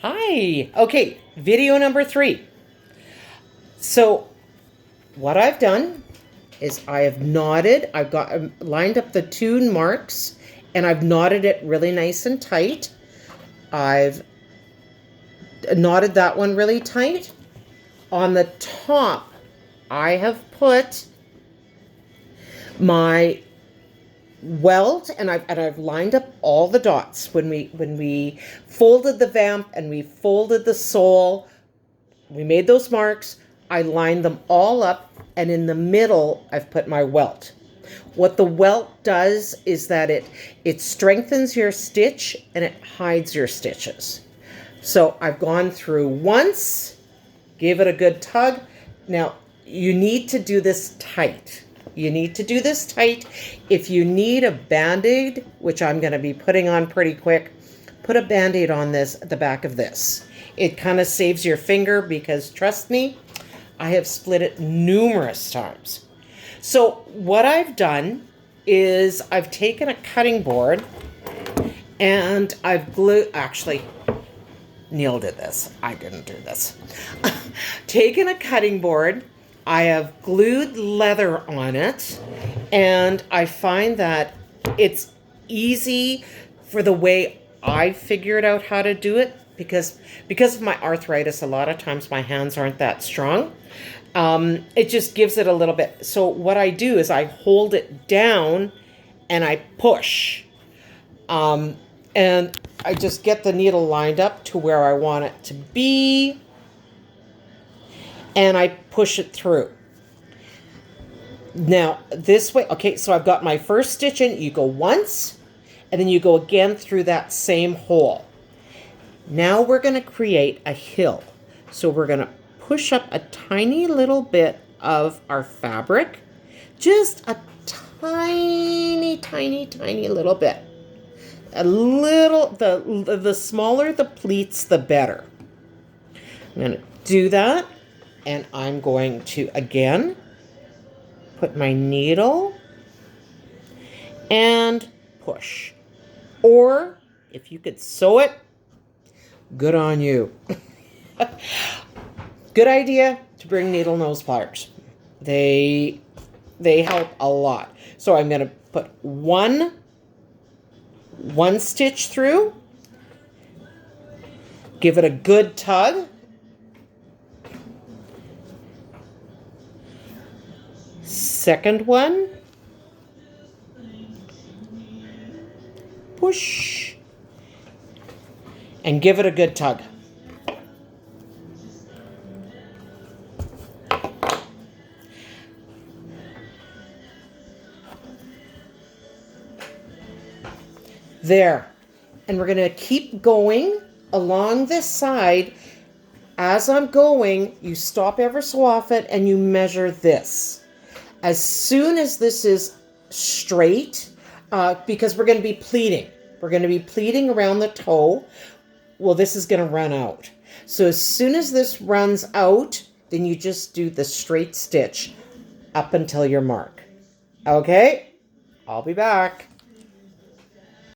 Hi. Okay, video number 3. So what I've done is I have knotted, I've got lined up the 2 marks and I've knotted it really nice and tight. I've knotted that one really tight. On the top, I have put my welt and I've lined up all the dots. When we folded the vamp and we folded the sole, we made those marks. I lined them all up, and in the middle I've put my welt. What the welt does is that it strengthens your stitch and it hides your stitches. So I've gone through once, give it a good tug. Now you need to do this tight. You need to do this tight. If you need a Band-Aid, which I'm going to be putting on pretty quick, put a Band-Aid on this at the back of this. It kind of saves your finger because, trust me, I have split it numerous times. So what I've done is I've taken a cutting board and I've glued, actually, Neil did this. I didn't do this. Taken a cutting board, I have glued leather on it, and I find that it's easy for the way I figured out how to do it because of my arthritis. A lot of times my hands aren't that strong. It just gives it a little bit. So what I do is I hold it down and I push. And I just get the needle lined up to where I want it to be. And I push it through. Now, this way, okay, so I've got my first stitch in. You go once, and then you go again through that same hole. Now we're going to create a hill. So we're going to push up a tiny little bit of our fabric. Just a tiny, tiny, tiny little bit. A little, the smaller the pleats, the better. I'm going to do that. And I'm going to, again, put my needle and push. Or, if you could sew it, good on you. Good idea to bring needle nose pliers. They help a lot. So I'm going to put one stitch through, give it a good tug. Second one, push, and give it a good tug. There. And we're going to keep going along this side. As I'm going, you stop ever so often and you measure this. As soon as this is straight, because we're going to be pleating. We're going to be pleating around the toe. Well, this is going to run out. So as soon as this runs out, then you just do the straight stitch up until your mark. Okay? I'll be back.